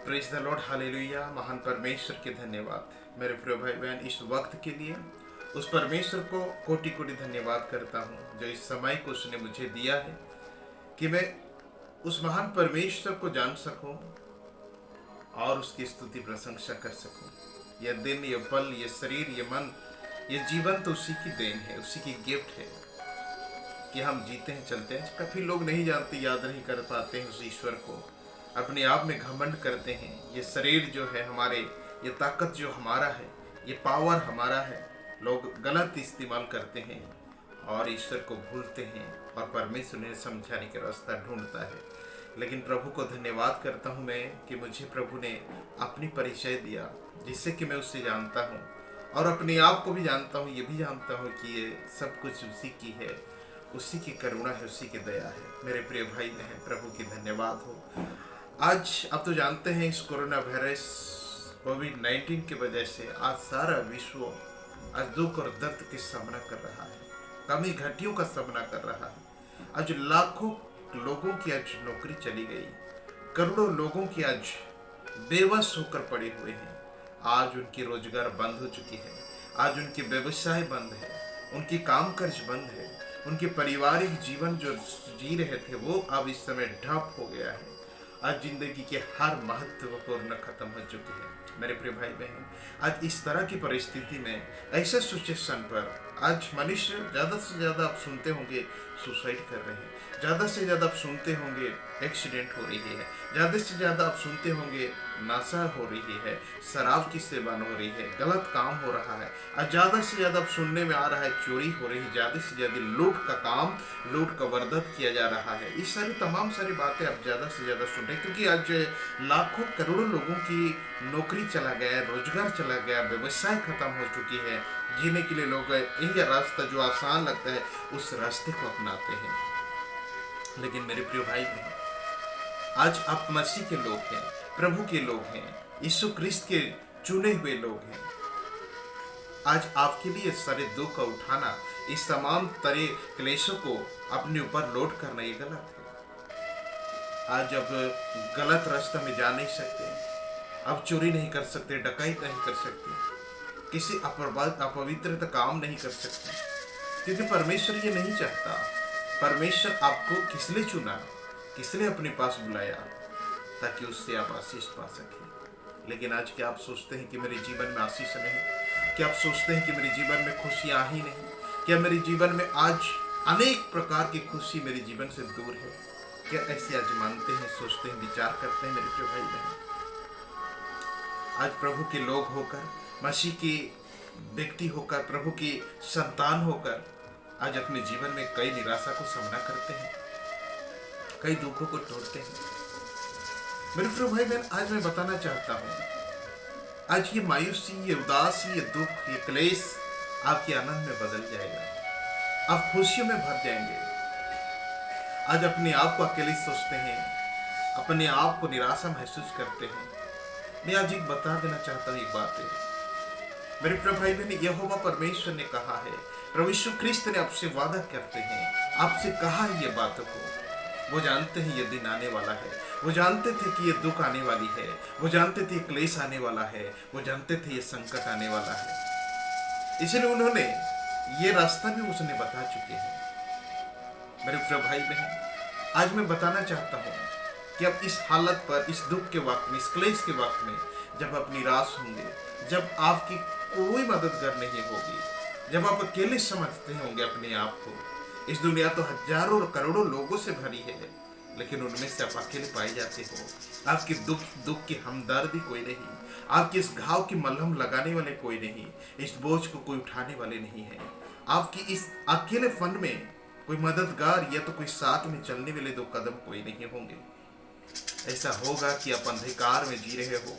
Praise the Lord, hallelujah. महान परमेश्वर के धन्यवाद मेरे प्रिय भाई बहन, इस वक्त के लिए उस परमेश्वर को कोटि कोटि धन्यवाद करता हूँ जो इस समय को उसने मुझे दिया है कि मैं उस महान परमेश्वर को जान सकूं और उसकी स्तुति प्रशंसा कर सकूं। यह दिन, यह पल, यह शरीर, यह मन, यह जीवन तो उसी की देन है, उसी की गिफ्ट है कि हम जीते हैं, चलते हैं। काफ़ी लोग नहीं जानते, याद नहीं कर पाते हैं उस ईश्वर को, अपने आप में घमंड करते हैं। ये शरीर जो है हमारे, ये ताकत जो हमारा है, ये पावर हमारा है, लोग गलत इस्तेमाल करते हैं और ईश्वर को भूलते हैं और परमेश्वर ने समझाने का रास्ता ढूंढता है। लेकिन प्रभु को धन्यवाद करता हूँ मैं कि मुझे प्रभु ने अपनी परिचय दिया जिससे कि मैं उससे जानता हूँ और अपने आप को भी जानता हूँ। ये भी जानता हूँ कि ये सब कुछ उसी की है, उसी की करुणा है, उसी की दया है। मेरे प्रिय भाई बहन, प्रभु की धन्यवाद हो। आज आप तो जानते हैं इस कोरोना वायरस कोविड-19 की वजह से आज सारा विश्व आज दुख और दर्द का सामना कर रहा है, कमी घटियों का सामना कर रहा है। आज लाखों लोगों की आज नौकरी चली गई, करोड़ों लोगों की आज बेबस होकर पड़े हुए हैं। आज उनकी रोजगार बंद हो चुकी है, आज उनके व्यवसाय बंद है, उनकी कामकाज बंद है, उनके पारिवारिक जीवन जो जी रहे थे वो अब इस समय ठप हो गया है। आज जिंदगी के हर महत्वपूर्ण खत्म हो चुके हैं। मेरे प्रिय भाई बहन, आज इस तरह की परिस्थिति में, ऐसे सिचुएशन पर आज मनुष्य ज़्यादा से ज़्यादा आप सुनते होंगे सुसाइड कर रहे हैं, ज़्यादा से ज़्यादा आप सुनते होंगे एक्सीडेंट हो रही है, ज़्यादा से ज़्यादा आप सुनते होंगे नशा हो रही है, शराब की सेवन हो रही है, गलत काम हो रहा है। आज ज़्यादा से ज़्यादा आप सुनने में आ रहा है चोरी हो रही है, ज़्यादा से ज़्यादा लूट का काम, लूट का वारदात किया जा रहा है। इस तमाम सारी बातें आप ज़्यादा से ज़्यादा सुन रहे हैं क्योंकि आज लाखों करोड़ों लोगों की नौकरी चला गया, रोजगार चला गया, व्यवसाय खत्म हो चुकी है। जीने के लिए लोग यही रास्ता जो आसान लगता है उस रास्ते को अपनाते हैं। लेकिन मेरे प्रिय भाई बहन, आज आप मसीह के लोग हैं, प्रभु के लोग हैं, यीशु क्रिस्त के चुने हुए लोग हैं। आज आपके लिए सारे दुख का उठाना, इस तमाम तरह क्लेशों को अपने ऊपर लोड करना ये गलत है। आज अब गलत रास्ता में जा नहीं सकते, अब चोरी नहीं कर सकते, डकैत नहीं कर सकते, किसी अपवित्र काम नहीं कर सकते, क्योंकि परमेश्वर ये नहीं चाहता। परमेश्वर आपको किस लिए चुना, किस लिए अपने पास बुलाया, ताकि उससे आप आशीष पा सकें। लेकिन आज क्या आप सोचते हैं कि मेरे जीवन में आशीष नहीं? क्या आप सोचते हैं कि मेरे जीवन में खुशियाँ ही नहीं? क्या मेरे जीवन में आज अनेक प्रकार की खुशी मेरे जीवन से दूर है? क्या ऐसे आज मानते हैं, सोचते हैं, विचार करते हैं मेरे प्रिय भाई बहन? आज प्रभु के लोग होकर, मसीह के व्यक्ति होकर, प्रभु की संतान होकर आज अपने जीवन में कई निराशा को सामना करते हैं, कई दुखों को तोड़ते हैं। मेरे प्रिय भाई बहन, आज मैं बताना चाहता हूँ, आज ये मायूसी, ये उदासी, ये दुख, ये क्लेश आपके आनंद में बदल जाएगा, आप खुशियों में भर जाएंगे। आज अपने आप को अकेले सोचते हैं, अपने आप को निराशा महसूस करते हैं। मैं आज एक बता देना चाहता हूँ, एक बात है मेरे प्रिय भाई बहन, यहोवा परमेश्वर ने कहा है, प्रभु यीशु क्रिस्त ने आपसे वादा करते हैं, आपसे कहा है ये बातों को। वो जानते हैं ये दिन आने वाला है, वो जानते थे कि ये दुख आने वाली है, वो जानते थे ये क्लेश आने वाला है, वो जानते थे ये संकट आने वाला है। इसलिए उन्होंने ये रास्ता भी उसने बता चुके हैं। मेरे प्रिय भाई बहन, आज मैं बताना चाहता हूँ कि अब इस हालत पर, इस दुख के वक्त में, इस क्लेश के वक्त में, जब आप निराश होंगे, जब आपकी कोई मददगार नहीं होगी, जब आप अकेले समझते होंगे अपने आप को, इस दुनिया तो हजारों करोड़ों लोगों से भरी है, लेकिन उनमें से आप अकेले पाए जाते हो। आपके दुख की हमदर्दी कोई नहीं, आपके इस घाव की मलहम लगाने वाले कोई नहीं, इस बोझ को कोई उठाने वाले नहीं है। आपकी इस अकेलेपन में कोई मददगार या तो कोई साथ में चलने वाले दो कदम कोई नहीं होंगे। ऐसा होगा कि आप अंधकार में जी रहे हो,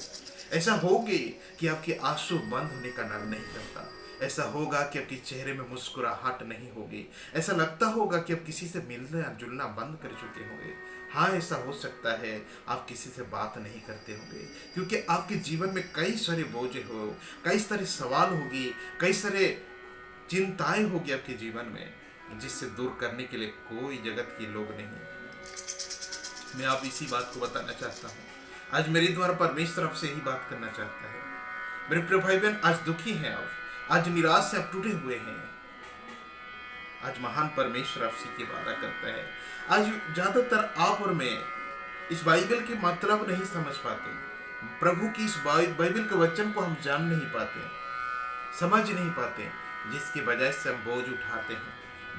ऐसा होगी कि आपके आंसू बंद होने का नाम नहीं करता, ऐसा होगा कि आपके चेहरे में मुस्कुराहट नहीं होगी, ऐसा लगता होगा कि आप किसी से मिलना जुलना बंद कर चुके होंगे। हाँ, ऐसा हो सकता है आप किसी से बात नहीं करते होंगे, क्योंकि आपके जीवन में कई सारे बोझ हो, कई सारे सवाल होगी, कई सारे चिंताएं होगी आपके जीवन में, जिससे दूर करने के लिए कोई जगत के लोग नहीं। मैं आप इसी बात को बताना चाहता हूँ आज मेरे द्वारा परमेश्वर आपसे यही बात करना चाहता है। मेरे प्रिय भाई बहन, आज दुखी हैं आप, आज निराश से आप टूटे हुए हैं। आज महान परमेश्वर आपसे की वादा करता है। आज ज्यादातर आप और मैं इस बाइबल के मतलब नहीं समझ पाते, प्रभु की इस बाइबल के वचन को हम जान नहीं पाते, समझ नहीं पाते, जिसकी वजह से हम बोझ उठाते हैं,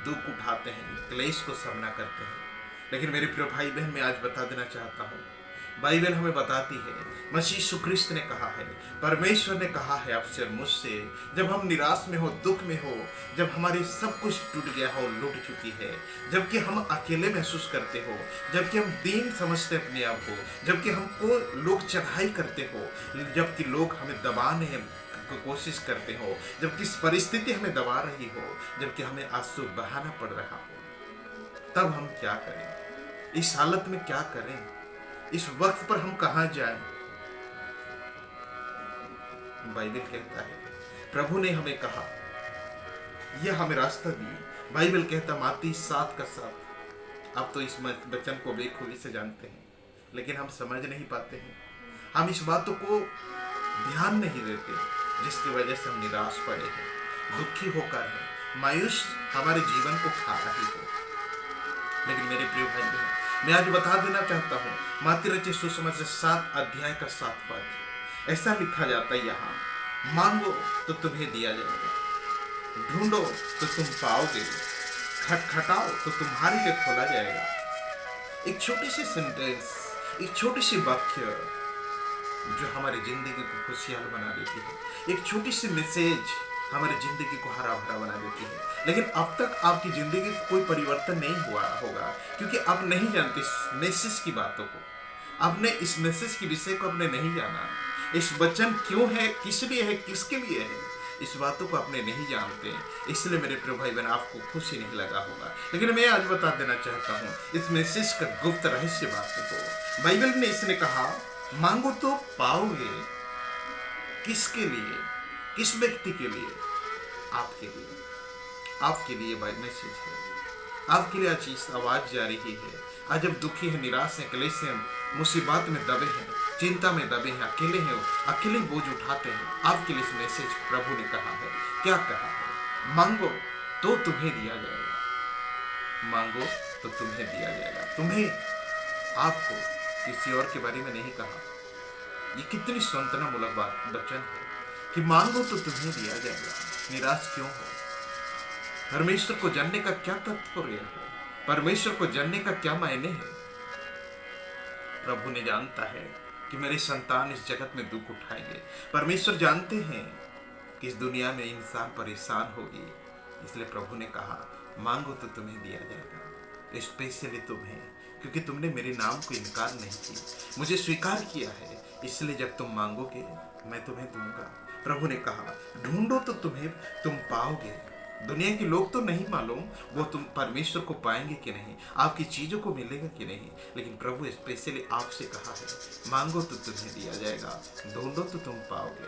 दुख उठाते हैं, क्लेश को सामना करते हैं। लेकिन मेरे प्रिय भाई बहन, मैं आज बता देना चाहता हूँ, बाइबल हमें बताती है, मसीह यीशु ख्रिस्त ने कहा है, परमेश्वर ने कहा है आपसे और मुझसे, जब हम निराश में हो, दुख में हो, जब हमारी सब कुछ टूट गया हो, लूट चुकी है, जबकि हम अकेले महसूस करते हो, जबकि हम दीन समझते अपने आप को, जबकि हमको लोग चढ़ाई करते हो, जबकि लोग हमें दबाने को कोशिश करते हो, जबकि इस परिस्थिति हमें दबा रही हो, जबकि हमें आंसू बहाना पड़ रहा हो, तब हम क्या करें? इस हालत में क्या करें? इस वक्त पर हम कहां जाएं? बाइबल कहता है, प्रभु ने हमें कहा, यह हमें रास्ता दी। बाइबल कहता मत्ती 7:7। आप तो इस वचन को बेखूबी से जानते हैं, लेकिन हम समझ नहीं पाते हैं, हम इस बातों को ध्यान नहीं देते, जिसकी वजह से हम निराश पड़े हैं, दुखी होकर हैं, मायूस हमारे जीवन को खा रही है। लेकिन मेरे प्रिय भाई बहन, मैं आज बता देना चाहता हूँ, मत्ती रचित सुसमाचार 7:7 ऐसा लिखा जाता है यहाँ, मांगो तो तुम्हें दिया जाएगा, ढूंढो तो तुम पाओगे, खटखटाओ तो तुम्हारे लिए खोला जाएगा। एक छोटी सी सेंटेंस, एक छोटी सी वाक्य जो हमारी जिंदगी को खुशहाल बना देती है, एक छोटी सी मैसेज हमारी जिंदगी को हरा भरा बना देती है। लेकिन अब तक आपकी जिंदगी को कोई परिवर्तन नहीं हुआ होगा, क्योंकि आप नहीं जानते इस मैसेज की बातों को, आपने इस मैसेज के विषय को आपने नहीं जाना, इस वचन क्यों है, किस लिए है, किसके लिए है, इस बातों को आपने नहीं जानते, इसलिए मेरे प्रिय भाई बहन आपको खुशी नहीं लगा होगा। लेकिन मैं आज बता देना चाहता हूँ इस मैसेज का गुप्त रहस्य बातों को। बाइबल में इसने कहा, मांगो तो पाओगे। किसके लिए? किस व्यक्ति के लिए? आपके लिए, आपके लिए मैसेज है, आपके लिए आज इस आवाज जा रही है। आज जब दुखी है, निराश है, क्लेश है, मुसीबत में दबे हैं, चिंता में दबे हैं, अकेले हैं, अकेले बोझ उठाते हैं, आपके लिए इस मैसेज प्रभु ने कहा है। क्या कहा है? मांगो तो तुम्हें दिया जाएगा, मांगो तो तुम्हें दिया जाएगा। तुम्हें, आपको, किसी और के बारे में नहीं कहा। ये कितनी सांत्वना मूलक वचन है कि मांगो तो तुम्हें दिया जाएगा। निराश क्यों हो? परमेश्वर को जानने का क्या तात्पर्य है? परमेश्वर को जानने का क्या मायने है? प्रभु ने जानता है कि मेरे संतान इस जगत में दुख उठाएंगे। परमेश्वर जानते हैं कि इस दुनिया में इंसान परेशान होगी, इसलिए प्रभु ने कहा, मांगो तो तुम्हें दिया जाएगा। स्पेशली तुम्हें, क्योंकि तुमने मेरे नाम को इनकार नहीं किया, मुझे स्वीकार किया है, इसलिए जब तुम मांगोगे मैं तुम्हें दूंगा। प्रभु ने कहा, ढूंढो तो तुम पाओगे। दुनिया के लोग तो नहीं मालूम वो तुम परमेश्वर को पाएंगे कि नहीं, आपकी चीजों को मिलेगा कि नहीं, लेकिन प्रभु स्पेशली आपसे कहा है, मांगो तो तुम्हें दिया जाएगा, ढूंढो तो तुम पाओगे।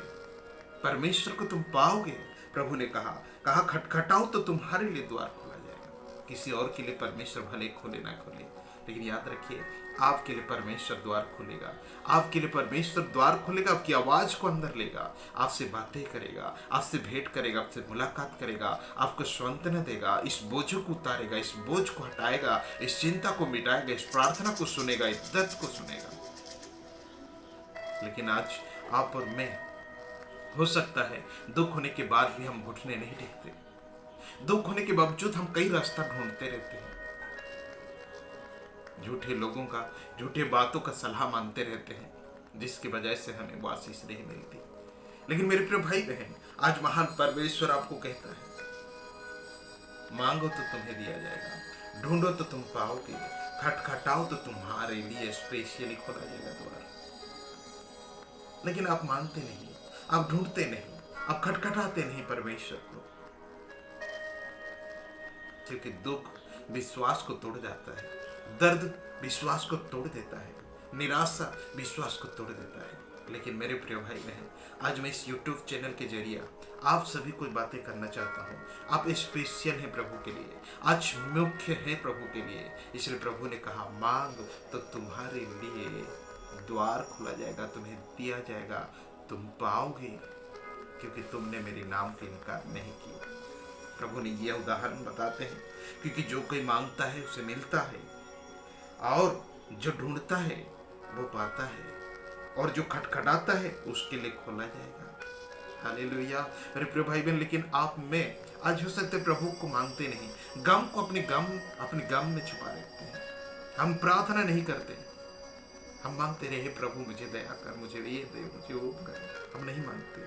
परमेश्वर को तुम पाओगे। प्रभु ने कहा खटखटाओ तो तुम्हारे लिए द्वार खोला जाएगा। किसी और के लिए परमेश्वर भले खोले ना खोले, लेकिन याद रखिए, आपके लिए परमेश्वर द्वार खोलेगा। आपके लिए परमेश्वर द्वार खोलेगा, आपकी आवाज को अंदर लेगा, आपसे बातें करेगा, आपसे भेंट करेगा, आपसे मुलाकात करेगा, आपको सांत्वना देगा, इस बोझों को उतारेगा, इस बोझ को हटाएगा, इस चिंता को मिटाएगा, इस प्रार्थना को सुनेगा, इस दर्द को सुनेगा। लेकिन आज आप और मैं, हो सकता है दुख होने के बाद भी हम घुटने नहीं टेकते, दुख होने के बावजूद हम कई रास्ता ढूंढते रहते हैं, झूठे लोगों का, झूठे बातों का सलाह मानते रहते हैं, जिसकी वजह से हमें वो आशीष नहीं मिलती। लेकिन मेरे प्रिय भाई बहन, आज महान परमेश्वर आपको कहता है, मांगो तो तुम्हें दिया जाएगा, ढूंढो तो तुम पाओगे, खटखटाओ तो तुम्हारे लिए स्पेशली खोला जाएगा द्वार। लेकिन आप मांगते नहीं, आप ढूंढते नहीं, आप खटखटाते नहीं परमेश्वर को, क्योंकि दुख विश्वास को तोड़ जाता है, दर्द विश्वास को तोड़ देता है, निराशा विश्वास को तोड़ देता है। लेकिन मेरे प्रिय भाई बहन, आज मैं इस YouTube चैनल के जरिए आप सभी कुछ बातें करना चाहता हूँ। आप स्पेशल हैं प्रभु के लिए, आज मुख्य है प्रभु के लिए, इसलिए प्रभु ने कहा, मांग तो तुम्हारे लिए द्वार खोला जाएगा, तुम्हें दिया जाएगा, तुम पाओगे, क्योंकि तुमने मेरे नाम का इनकार नहीं किया। प्रभु ने यह उदाहरण बताते हैं, क्योंकि जो कोई मांगता है उसे मिलता है, और जो ढूंढता है वो पाता है, और जो खटखटाता है उसके लिए खोला जाएगा। हालेलुया मेरे प्रिय भाई बहन। लेकिन आप में आज हो सकते प्रभु को मांगते नहीं, गम को अपने गम में छुपा रखते हैं। हम प्रार्थना नहीं करते, हम मांगते रहे प्रभु मुझे दया कर, मुझे ये दे, मुझे वो कर, हम नहीं मांगते।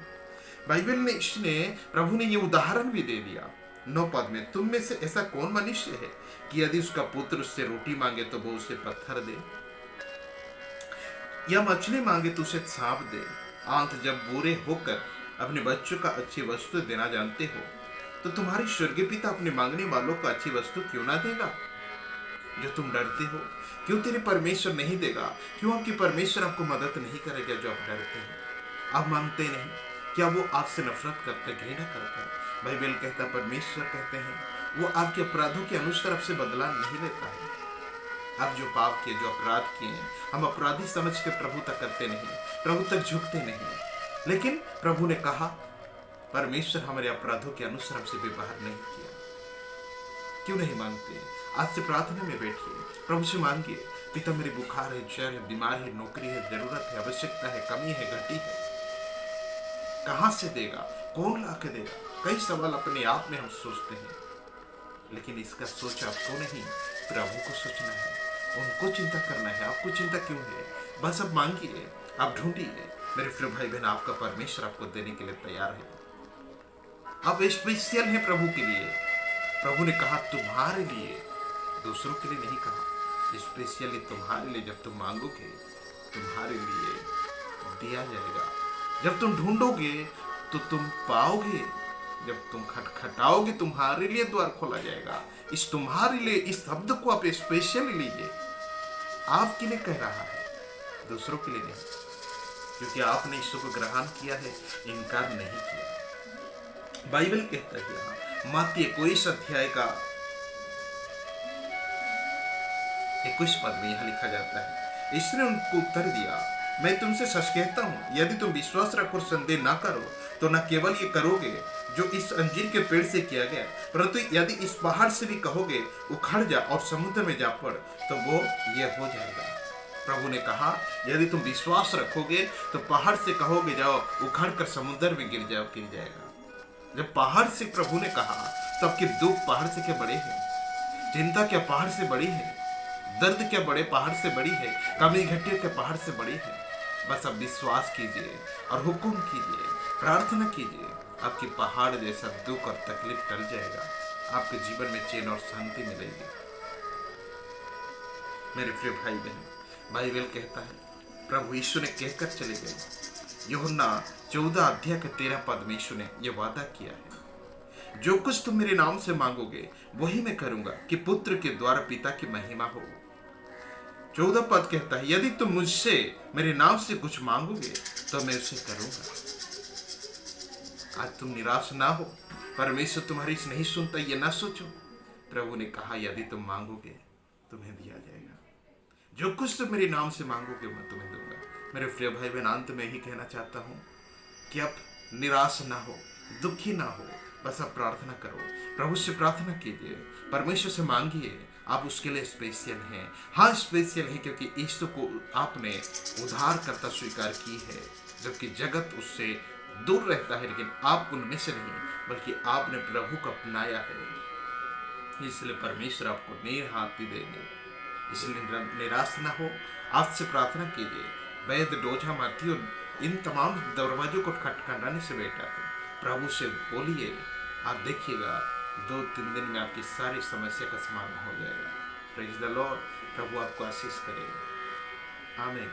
बाइबल में प्रभु ने ये उदाहरण भी दे दिया 9 पद में, तुम में से ऐसा कौन मनुष्य है कि यदि उसका पुत्र उससे रोटी मांगे तो वो उसे पत्थर दे, या मछली मांगे तो उसे सांप दे। अंत जब बुरे होकर अपने बच्चों का अच्छी वस्तु देना जानते हो, तो तुम्हारे स्वर्गीय पिता अपने मांगने वालों को अच्छी वस्तु क्यों ना देगा। जो तुम डरते हो, क्यों तेरे परमेश्वर नहीं देगा? क्यों आपकी परमेश्वर आपको मदद नहीं करेगा जो आप डरते हैं? आप मांगते नहीं, क्या वो आपसे नफरत करते, घृणा करते हैं? बाइबल कहता, परमेश्वर कहते हैं वो आपके अपराधों के अनुसार आपसे बदला नहीं लेता है। आप जो पाप किए, जो अपराध किए, हम अपराधी समझ के प्रभु तक करते नहीं, प्रभु तक झुकते नहीं। लेकिन प्रभु ने कहा परमेश्वर हमारे अपराधों के अनुसार हमसे व्यवहार नहीं किया। क्यों नहीं मांगते? आज से प्रार्थना में बैठिए, प्रभु से मांगिए, पिता मेरे बुखार है, ज्वर है, बीमार है, नौकरी है, जरूरत है, आवश्यकता है, कमी है, घटी है, कहां से देगा, कौन ला के देगा? कई सवाल अपने आप में हम सोचते हैं, लेकिन इसका सोच आपको नहीं, प्रभु को सोचना है, उनको चिंता करना है। आपको चिंता क्यों है? बस अब मांगिए, आप ढूंढिए। मेरे प्रिय भाई बहन, आपका परमेश्वर आपको देने के लिए तैयार है। आप स्पेशल हैं प्रभु के लिए। प्रभु ने कहा तुम्हारे लिए, दूसरों के लिए नहीं कहा, स्पेशली तुम्हारे लिए। जब तुम मांगोगे तुम्हारे लिए दिया जाएगा, जब तुम ढूंढोगे तो तुम पाओगे, जब तुम खटखटाओगे तुम्हारे लिए द्वार खोला जाएगा। इस तुम्हारे लिए इस शब्द को आप स्पेशली लीजिए, आपके लिए कह रहा है, दूसरों के लिए नहीं, क्योंकि आपने ईश्वर को ग्रहण किया है, इनकार नहीं किया। बाइबल कहता है यहाँ मत्ती 21 अध्याय का 21 पद में यह लिखा जाता है, इसने उनको उत्तर दिया, मैं तुमसे सच कहता हूँ, यदि तुम विश्वास रखो, संदेह ना करो, तो न केवल ये करोगे जो इस अंजीर के पेड़ से किया गया, परंतु यदि इस पहाड़ से भी कहोगे उखड़ जा और समुद्र में जा पड़, तो वो ये हो जाएगा। प्रभु ने कहा यदि तुम विश्वास रखोगे तो पहाड़ से कहोगे जाओ, उखड़ कर समुद्र में गिर जाएगा। जब पहाड़ से प्रभु ने कहा, तो आपके दुख पहाड़ से क्या बड़े हैं? चिंता क्या पहाड़ से बड़ी है? दर्द क्या बड़े पहाड़ से बड़ी है? कमी घटी क्या पहाड़ से बड़ी है? बस अब विश्वास कीजिए और हुक्म कीजिए, प्रार्थना कीजिए, आपकी पहाड़ जैसा दुख और तकलीफ टल जाएगा, आपके जीवन में चैन और शांति मिलेगी। मेरे प्रिय भाई बहन, बाइबल कहता है प्रभु यीशु ने कहकर चले गए, यूहन्ना 14 अध्याय के 13 पद में यीशु ने यह वादा किया है, जो कुछ तुम मेरे नाम से मांगोगे वही मैं करूंगा, कि पुत्र के द्वारा पिता की महिमा हो। 14 पद कहता है, यदि तुम मुझसे मेरे नाम से कुछ मांगोगे तो मैं उसे करूंगा। आज तुम निराश ना हो, परमेश्वर तुम्हारी नहीं सुनता, ये ना सोचो। प्रभु ने कहा यदि तुम मांगोगे तुम्हें दिया जाएगा, जो कुछ तुम मेरे नाम से मांगोगे मैं तुम्हें दूंगा। मेरे प्रिय भाई बहन, अंत में ही कहना चाहता हूँ कि आप निराश ना हो, दुखी ना हो, बस आप प्रार्थना करो, प्रभु से प्रार्थना कीजिए, परमेश्वर से मांगिए। आप उसके लिए स्पेशल हैं। हाँ स्पेशल है, क्योंकि ईश्वर को आपने उद्धारकर्ता स्वीकार की है, जबकि जगत उससे दूर रहता है, लेकिन आप उनमें से नहीं, बल्कि आपने प्रभु को अपनाया है, इसलिए परमेश्वर आपको नेर हाथ भी देंगे। इसलिए निराश ना हो, आज से प्रार्थना कीजिए। वैद डोझा माथी और इन तमाम दरवाजों को खटखटाने से बेटा है, प्रभु से बोलिए, आप देखिएगा 2-3 दिन में आपकी सारी समस्या का समाधान हो जाएगा। Praise the Lord. प्रभु आपको आशीष करे। आमीन।